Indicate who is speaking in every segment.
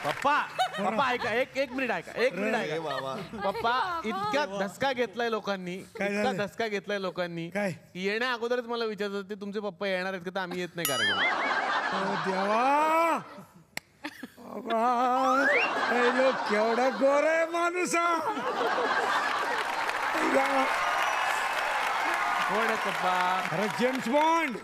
Speaker 1: पप्पा पप्पा ऐका एक मिनिट ऐका पप्पा इतका धसका घेतलाय लोकांनी लोकांनी
Speaker 2: काय?
Speaker 1: येण्या अगोदरच मला विचारत होते तुमचे पप्पा येणार आहेत का तर आम्ही येत नाही कारण
Speaker 2: देवा केवढा गोर आहे माणूस
Speaker 1: कोण आहे पप्पा?
Speaker 2: अरे जेम्स बॉन्ड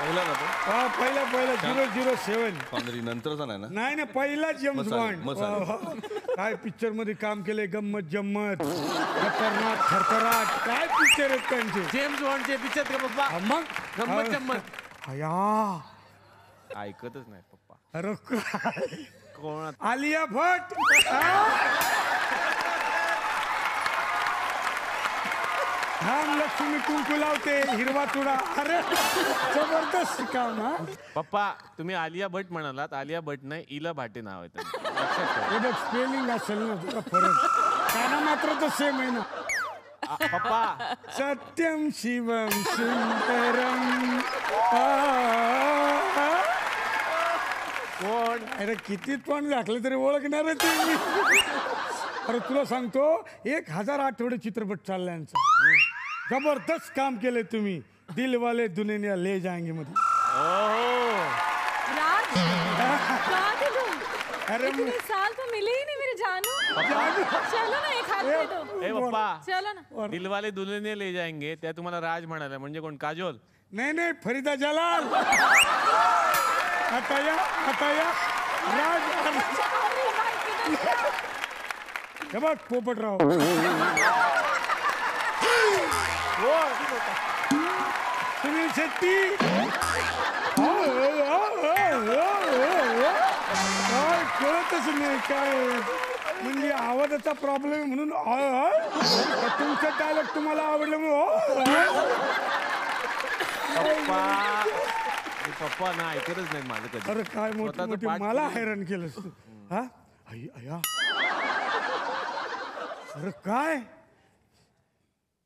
Speaker 2: पहिला 007
Speaker 3: नंतरचा नाही ना?
Speaker 2: नाही पहिला जेम्स बॉन्ड काय पिक्चर मध्ये काम केले गंमत जम्मत खतरनाक थरथराट काय पिक्चर आहेत त्यांचे
Speaker 1: जेम्स बॉन्डचे पिक्चर का पप्पा?
Speaker 2: मग
Speaker 1: गंमत जम्मत
Speaker 2: अया
Speaker 1: ऐकतच नाही पप्पा.
Speaker 2: अरे
Speaker 1: कोण?
Speaker 2: आलिया भट लक्ष्मी कुंकू लावते हिरवा तुडा अरे जबरदस्त काम हा
Speaker 1: पप्पा तुम्ही आलिया भट म्हणालात आलिया भट नाही इला भाटे नाव आहे त्यांचं. लक्षात ठेवा.
Speaker 2: हे बघ स्पेलिंग असेल ना तुला फरक काना मात्र तर सेम आहे ना
Speaker 1: पप्पा
Speaker 2: सत्यम शिवम सुंदरम
Speaker 1: कोण?
Speaker 2: अरे किती पण घातलं तरी ओळखणार आहे अरे तुला सांगतो 1000 आठवडे चित्रपट चालला यांचा जबरदस्त काम केले तुम्ही दिलवाले दुनिया ले जाएंगे मध्ये
Speaker 4: अरे इतने साल तो मिले ही नहीं मेरे जानू चलो ना एक हाथ दे दो
Speaker 1: ए पप्पा
Speaker 4: चलो ना
Speaker 1: दिलवाले दुल्हनिया ले जाएंगे त्या तुम्हाला राज म्हणाला म्हणजे कोण काजोल?
Speaker 2: नाही फरीदा जलाल हटाया राज हे बघ पोपटराव सुनील शेट्टी काय कळतच नाही काय म्हणजे आवाजाचा प्रॉब्लेम आहे म्हणून तुमचं डायलॉग तुम्हाला आवडलं
Speaker 1: पप्पा ना ऐकतच नाही माझं कधी.
Speaker 2: अरे काय मोठी मला हैराण केलं तू हा अय्या अरे काय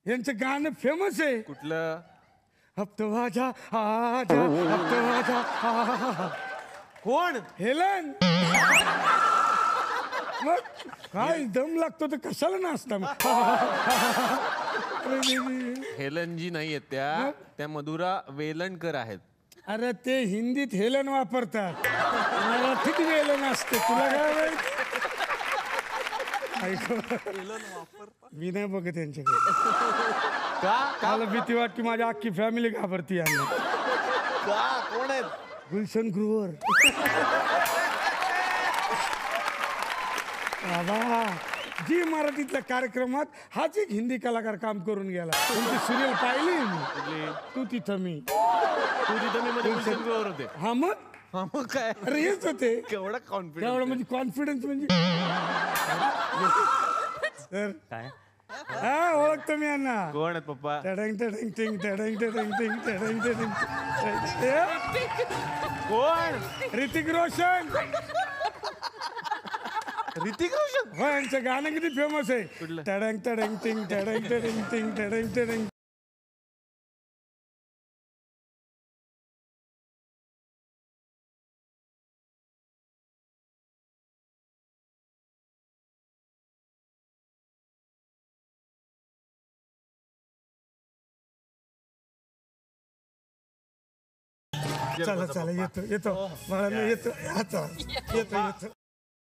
Speaker 2: यांचं गाणं फेमस आहे
Speaker 1: कुठलं?
Speaker 2: हप्तवाजा आजा हप्तवाजा
Speaker 1: कोण?
Speaker 2: हेलन मग काय दम लागतो तर कशाला नाचता
Speaker 1: हेलनजी नाही आहेत त्या मधुरा वेलणकर आहेत.
Speaker 2: अरे ते हिंदीत हेलन वापरतात मराठीत वेलन असते तुला काय माहिती मी नाही बघत त्यांच्याकडे
Speaker 1: का
Speaker 2: मला भीती वाटते माझी अख्खी फॅमिली घाबरती यांना
Speaker 1: कोण आहेत?
Speaker 2: गुलशन ग्रोवर बाबा जी मराठीतल्या कार्यक्रमात हाच एक हिंदी कलाकार काम करून गेला तुमची सिरियल पाहिली मी तू तिथं मी
Speaker 1: मध्ये गुलशन ग्रोवर होते.
Speaker 2: हा मग
Speaker 1: काय
Speaker 2: अरे हेच होते
Speaker 1: केवढा कॉन्फिडन्स
Speaker 2: एवढं म्हणजे कॉन्फिडन्स म्हणजे सर
Speaker 1: काय?
Speaker 2: हा ओळखतो मी यांना
Speaker 1: कोण आहेत पप्पा?
Speaker 2: टडंग टडंग टिंग टडंग टडंग टिंग टडंग टडंग
Speaker 1: कोण?
Speaker 2: ऋतिक रोशन
Speaker 1: ऋतिक रोशन.
Speaker 2: हो यांचं गाणं किती फेमस आहे
Speaker 1: कुठलं?
Speaker 2: टडंग टडंग टिंग टडंग टडंग टिंग टडंग टडंग चला येतो बाळांनो येतो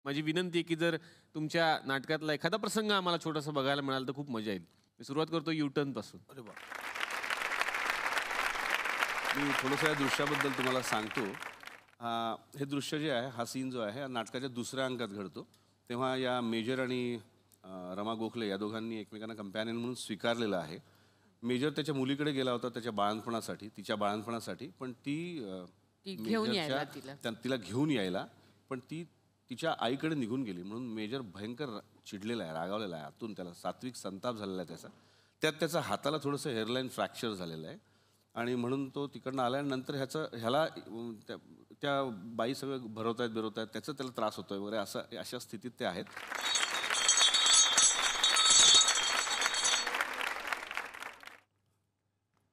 Speaker 1: माझी विनंती आहे की जर तुमच्या नाटकातला एखादा प्रसंग आम्हाला छोटासा बघायला मिळाला तर खूप मजा येईल. मी सुरुवात करतो युटर्न पासून.
Speaker 3: अरे वा. मी थोडंसं या दृश्याबद्दल तुम्हाला सांगतो. हे दृश्य जे आहे हा सीन जो आहे नाटकाच्या दुसऱ्या अंकात घडतो तेव्हा या मेजर आणि रमा गोखले या दोघांनी एकमेकांना कंपॅनियन म्हणून स्वीकारलेलं आहे. मेजर त्याच्या मुलीकडे गेला होता त्याच्या बाळणपणासाठी तिच्या बाळणपणासाठी पण तिला घेऊन यायला पण ती तिच्या आईकडे निघून गेली म्हणून मेजर भयंकर चिडलेला आहे रागावलेला आहे आतून त्याला सात्विक संताप झालेला आहे त्याचा त्याच्या हाताला थोडंसं हेअरलाईन फ्रॅक्चर झालेलं आहे आणि म्हणून तो तिकडनं आला आणि नंतर ह्याला त्या बाई सगळं भरवतायत त्याचा त्याला त्रास होतोय वगैरे अशा स्थितीत ते आहेत.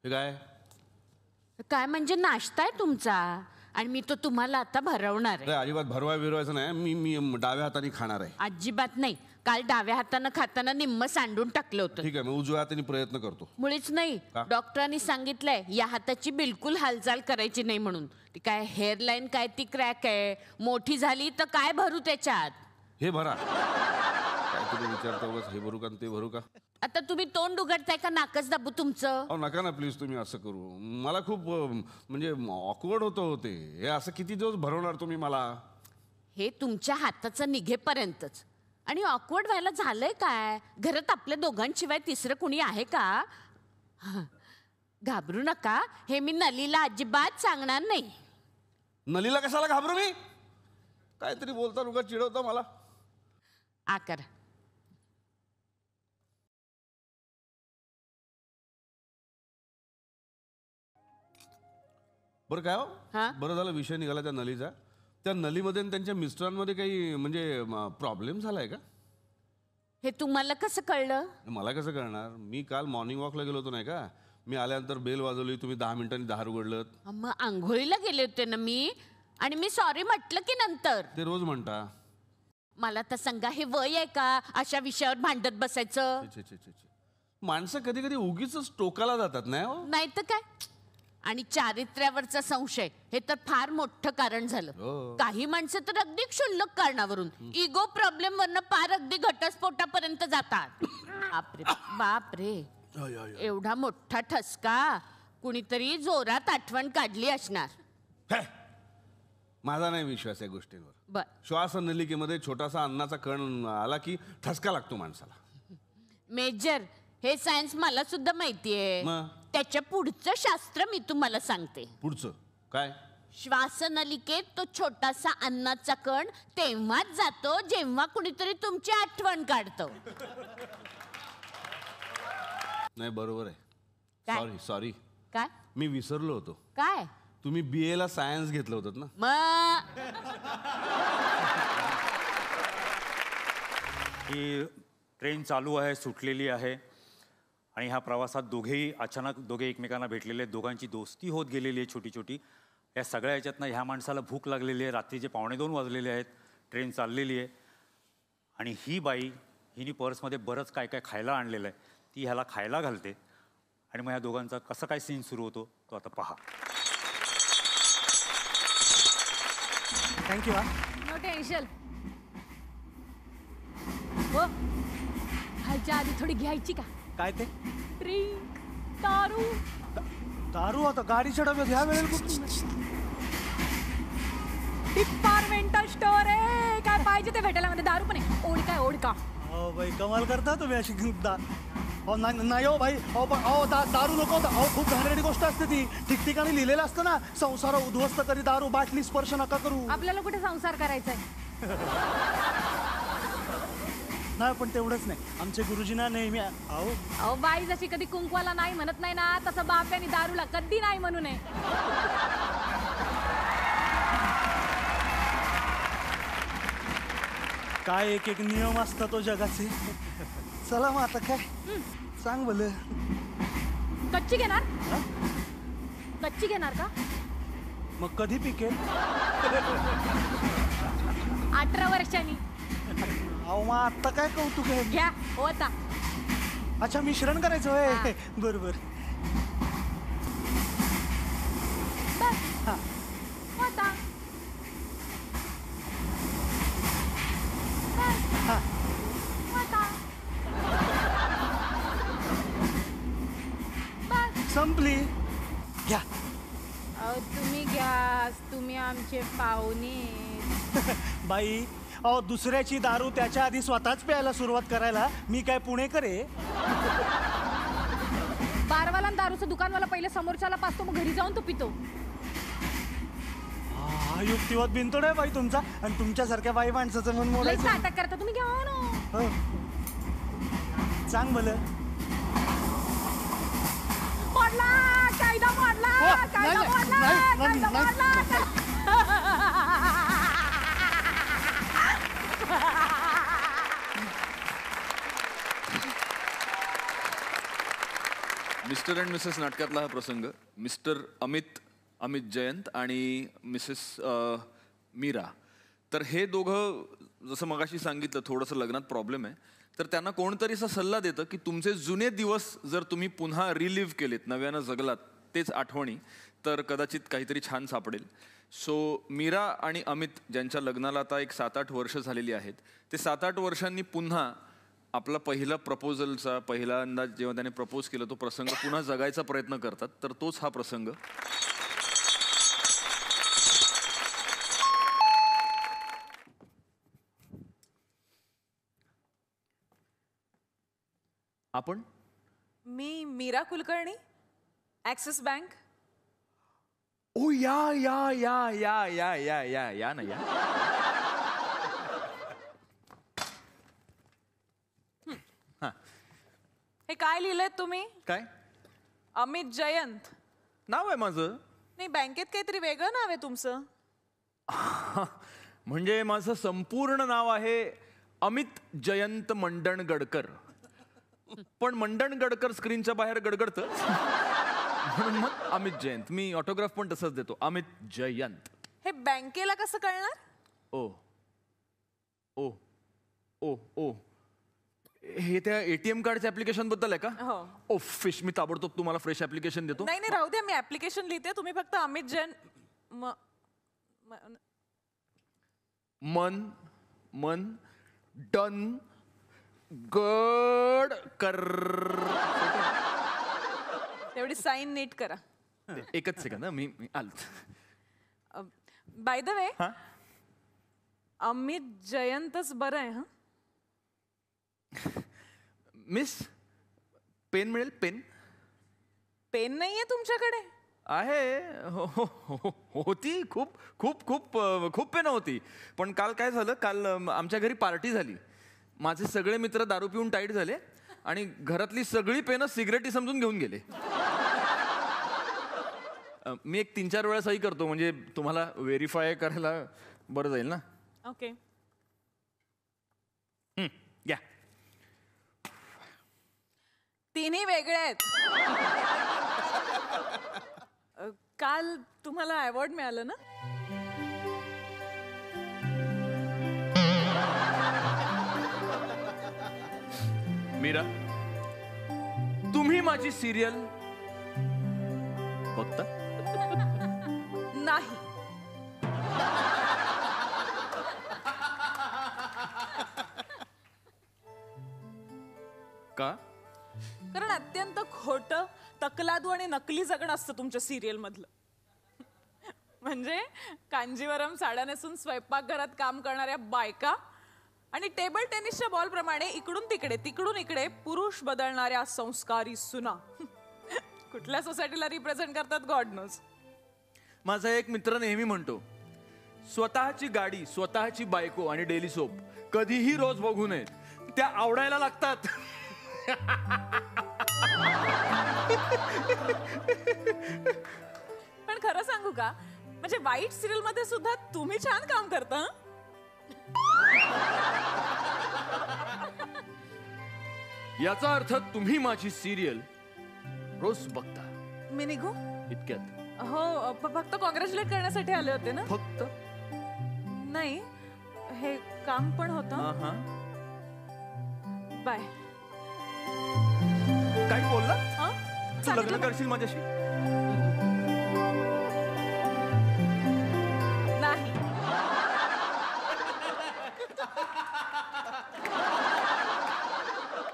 Speaker 3: हे काय
Speaker 5: काय म्हणजे नाश्ता आहे तुमचा? आणि मी तो तुम्हाला आता भरवणार आहे.
Speaker 3: अरे अजिबात भरवाय बिरवायचं नाही. मी डाव्या हाताने खाणार आहे.
Speaker 5: अजिबात नाही. काल डाव्या हातानं खाताना निम्म सांडून टाकलं होतं.
Speaker 3: ठीक आहे, मी उजव्या हाताने प्रयत्न करतो.
Speaker 5: मुळीच नाही.
Speaker 3: का?
Speaker 5: डॉक्टरांनी सांगितलंय या हाताची बिलकुल हालचाल करायची नाही म्हणून. ती काय हेअरलाईन काय ती क्रॅक आहे, मोठी झाली तर काय भरू त्याच्यात.
Speaker 3: हे भरा. काय तुम्ही विचारता उगाच, हे भरू का ते भरू का?
Speaker 5: आता तुम्ही तोंड उघडताय का नाकच दाबू तुमचं.
Speaker 3: अहो नका ना प्लीज, तुम्ही असं करू. मला खूप म्हणजे ऑकवर्ड होते हे. असं किती दिवस भरवणार तुम्ही मला?
Speaker 5: हे तुमच्या हाताचं निघेपर्यंतच. आणि ऑकवर्ड व्हायला झालंय काय? घरात आपल्या दोघांशिवाय तिसरं कुणी आहे का? घाबरू नका. हे मी नलीला अजिबात सांगणार नाही.
Speaker 3: नलीला कशाला घाबरू मी? काहीतरी बोलता उगा चिडवता मला.
Speaker 5: आकर
Speaker 3: बरं काय हो,
Speaker 5: हा?
Speaker 3: बरं झालं विषय निघाला त्या नलीचा. त्या नलीमध्ये आणि त्यांच्या मिस्टरांमध्ये काही म्हणजे प्रॉब्लेम झालाय का?
Speaker 5: हे तुम्हाला कसं कळलं?
Speaker 3: मला कसं कळणार? मी काल मॉर्निंग वॉकला गेलो होतो नाही का. मी आल्यानंतर बेल वाजवली, तुम्ही 10 मिनिटांनी दार उघडलं.
Speaker 5: मग आंघोळीला गेले होते ना मी. आणि मी सॉरी म्हटलं की नंतर.
Speaker 3: ते रोज म्हणता.
Speaker 5: मला तर सांगा, हे वय आहे का अशा विषयावर भांडत बसायचं?
Speaker 3: छे, छे, छे, छे. माणसं कधी कधी उगीच टोकाला जातात नाही हो.
Speaker 5: नाही तर काय. आणि चारित्र्यावरचा संशय हे तर फार मोठं कारण झालं. काही माणसं तर अगदी क्षुल्लक कारणावरून इगो प्रॉब्लेम वरनं पार अगदी घटस्फोटापर्यंत जातात. बापरे बापरे, एवढा मोठा ठसका. कुणीतरी जोरात आठवण काढली असणार.
Speaker 3: हे, माझा नाही विश्वास या गोष्टींवर.
Speaker 5: बर,
Speaker 3: श्वास नलिकेमध्ये छोटासा अन्नाचा कण आला की ठसका लागतो माणसाला.
Speaker 5: मेजर, हे सायन्स मला सुद्धा माहितीये.
Speaker 3: मग?
Speaker 5: त्याच्या पुढचं शास्त्र मी तुम्हाला सांगते.
Speaker 3: पुढचं काय?
Speaker 5: श्वासनलिकेत तो छोटासा अन्नाचा कण तेव्हाच जातो जेव्हा कुणीतरी तुमची आठवण काढतो.
Speaker 3: नाही बरोबर आहे.
Speaker 5: काय?
Speaker 3: सॉरी सॉरी,
Speaker 5: काय
Speaker 3: मी विसरलो होतो.
Speaker 5: काय?
Speaker 3: तुम्ही BA ला सायन्स घेतलं होतं ना.
Speaker 5: मग
Speaker 6: ही ट्रेन चालू आहे, सुटलेली आहे. आणि ह्या प्रवासात दोघे एकमेकांना भेटलेले आहेत. दोघांची दोस्ती होत गेलेली आहे छोटी छोटी. या सगळ्या ह्याच्यातनं ह्या माणसाला भूक लागलेली आहे. रात्रीचे 2:45 वाजलेले आहेत. ट्रेन चाललेली आहे. आणि ही बाई हिने पर्समध्ये बरंच काय काय खायला आणलेलं आहे. ती ह्याला खायला घालते. आणि मग ह्या दोघांचा कसा काय सीन सुरू होतो तो आता पहा.
Speaker 7: थँक्यू.
Speaker 4: No tension. हो, खायच्या आधी थोडी घ्यायची का?
Speaker 7: काय ते?
Speaker 4: ड्रिंक, दारू.
Speaker 7: दारू आता गाडीच्या डब्यात ह्या वेळेला कुठून?
Speaker 4: डिपार्टमेंटल स्टोअर आहे. काय पाहिजे ते भेटायला मध्ये दारू पण आहे. ओळखा ओळखा.
Speaker 7: हो बाई, कमाल करता तुम्ही अशी. हो नाही हो भाई. अहो दारू नको. अहो खूप घाणेरडी गोष्ट असते ती. ठिकठिकाणी लिहिलेलं असतं ना, संसार उद्ध्वस्त करी दारू, बाटली स्पर्श नका करू.
Speaker 4: आपल्याला कुठे संसार करायचा आहे?
Speaker 7: नाही पण तेवढंच नाही, आमचे गुरुजी ना नेहमी
Speaker 4: अहो बाई जशी कधी कुंकवाला नाही म्हणत नाही ना, तसं बाप्यानी दारूला कधी नाही म्हणू नये.
Speaker 7: काय एक एक नियम असतात तो जगाचे. चला मग आता काय सांग भलं.
Speaker 4: कच्ची घेणार? कच्ची घेणार का?
Speaker 7: मग कधी पिकेल?
Speaker 4: 18 वर्षांनी.
Speaker 7: अहो मग आता काय कौतुक आहे.
Speaker 4: घ्या होता.
Speaker 7: अच्छा मिश्रण करायचं होय. बरोबर.
Speaker 4: होता.
Speaker 7: संपली. घ्या.
Speaker 4: अहो तुम्ही घ्या, तुम्ही आमचे पाहुणे.
Speaker 7: बाई अहो दुसऱ्याची दारू त्याच्या आधी स्वतःच प्यायला सुरुवात करायला मी काय पुणेकर आहे?
Speaker 4: बारवाला दारूचं दुकानवाला पहिले समोरच्याला पाचतो, मग घरी जाऊन तो पितो.
Speaker 7: हा युक्तिवाद बिनतोड आहे बाई तुमचा. आणि तुमच्यासारख्या बाई माणसाचं मन मोलायचं.
Speaker 4: नाटक करता तुम्ही. घ्या ना.
Speaker 7: हो. सांग भलं.
Speaker 4: मोडला कायदा, मोडला कायदा, मोडला कायदा, मोडला.
Speaker 8: मिस्टर अँड मिसेस नाटकातला हा प्रसंग. मिस्टर अमित अमित जयंत आणि मिसेस मीरा. तर हे दोघं जसं मगाशी सांगितलं थोडंसं लग्नात प्रॉब्लेम आहे, तर त्यांना कोणतरी असा सल्ला देतं की तुमचे जुने दिवस जर तुम्ही पुन्हा रिलिव्ह केलेत, नव्यानं जगलात तेच आठवणी, तर कदाचित काहीतरी छान सापडेल. सो मीरा आणि अमित ज्यांच्या लग्नाला आता एक 7-8 वर्ष झालेली आहेत, ते 7-8 वर्षांनी पुन्हा आपला पहिला प्रपोजलचा पहिल्यांदा जेव्हा त्याने प्रपोज केलं तो प्रसंग पुन्हा जगायचा प्रयत्न करतात. तर तोच हा प्रसंग. आपण
Speaker 9: मी मीरा कुलकर्णी, ॲक्सिस बँक.
Speaker 8: ओ या या या या या या या या ना या.
Speaker 9: हे काय लिहिलंय तुम्ही?
Speaker 8: काय
Speaker 9: अमित जयंत
Speaker 8: नाव आहे माझं?
Speaker 9: नाही, बँकेत काहीतरी वेगळं नाव आहे तुमचं.
Speaker 8: म्हणजे माझं संपूर्ण नाव आहे अमित जयंत मंडणगडकर, पण मंडणगडकर स्क्रीनच्या बाहेर गडगडतं म्हणून मग अमित जयंत. मी ऑटोग्राफ पण तसंच देतो, अमित जयंत.
Speaker 9: हे बँकेला कसं कळणार?
Speaker 8: ओ ओ ओ ओ हे त्या एटीएम कार्डच्या ऍप्लिकेशन बद्दल आहे का?
Speaker 9: हो.
Speaker 8: ओ फिश, मी ताबडतोब तुम्हाला फ्रेश ऍप्लिकेशन देतो.
Speaker 9: नाही राहू द्या, मी ऍप्लिकेशन लिहिते, तुम्ही फक्त अमित जैन
Speaker 8: मन मन डन गड कर.
Speaker 9: तेवढी साईन नीट करा.
Speaker 8: एकच सेकंद मी आलो.
Speaker 9: बाय द वे, अमित जयंतच बरं आहे. हा
Speaker 8: मिस, पेन मिळेल? पेन
Speaker 9: पेन नाहीये तुमच्याकडे?
Speaker 8: आहे. होती, खूप खूप खूप खूप पेन होती, पण काल काय झालं, काल आमच्या घरी पार्टी झाली. माझे सगळे मित्र दारू पिऊन टाईट झाले आणि घरातली सगळी पेनं सिगरेटी समजून घेऊन गेले. मी एक 3-4 वेळा सही करतो, म्हणजे तुम्हाला व्हेरीफाय करायला बरं जाईल ना.
Speaker 9: ओके.
Speaker 8: या.
Speaker 9: तिन्ही वेगळे आहेत. काल तुम्हाला अवॉर्ड मिळालं ना?
Speaker 8: मीरा, तुम्ही माझी सिरियल बघता?
Speaker 9: नाही.
Speaker 8: का?
Speaker 9: कारण अत्यंत खोटं, तकलादू आणि नकली जगणं असतं तुमच्या सिरियल मधलं. म्हणजे कांजीवरम साड्या नेसून स्वयंपाकघरात काम करणाऱ्या बायका आणि टेबल टेनिसच्या बॉल प्रमाणे इकडून तिकडे तिकडून इकडे पुरुष बदलणाऱ्या संस्कारी सुना. कुठल्या सोसायटीला रिप्रेझेंट करतात गॉड नोज.
Speaker 8: माझा एक मित्र नेहमी म्हणतो, स्वतःची गाडी, स्वतःची बायको आणि डेली सोप कधीही रोज बघू नयेत, त्या आवडायला लागतात.
Speaker 9: पण खरं सांगू का, म्हणजे वाईट सिरियल मध्ये सुद्धा तुम्ही छान काम करता.
Speaker 8: याचा अर्थ तुम्ही माझी सिरियल रोज बघता.
Speaker 9: मी निघू?
Speaker 8: इतक्यात?
Speaker 9: हो, फक्त कॉंग्रॅच्युलेट करण्यासाठी आले होते ना.
Speaker 8: फक्त?
Speaker 9: नाही, हे काम पण होतं. बाय.
Speaker 8: काय बोलला? तू लग्न करशील माझ्याशी?
Speaker 9: नाही.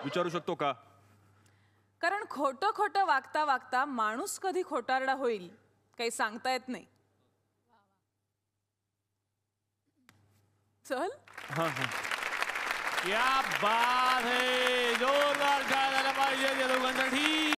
Speaker 8: विचारू शकतो का?
Speaker 9: कारण खोटं खोटं वागता वागता माणूस कधी खोटारडा होईल काही सांगता येत नाही. चल.
Speaker 1: क्या बात है, जोरदार टाळ्या झाल्या पाहिजे या दोघांसाठी.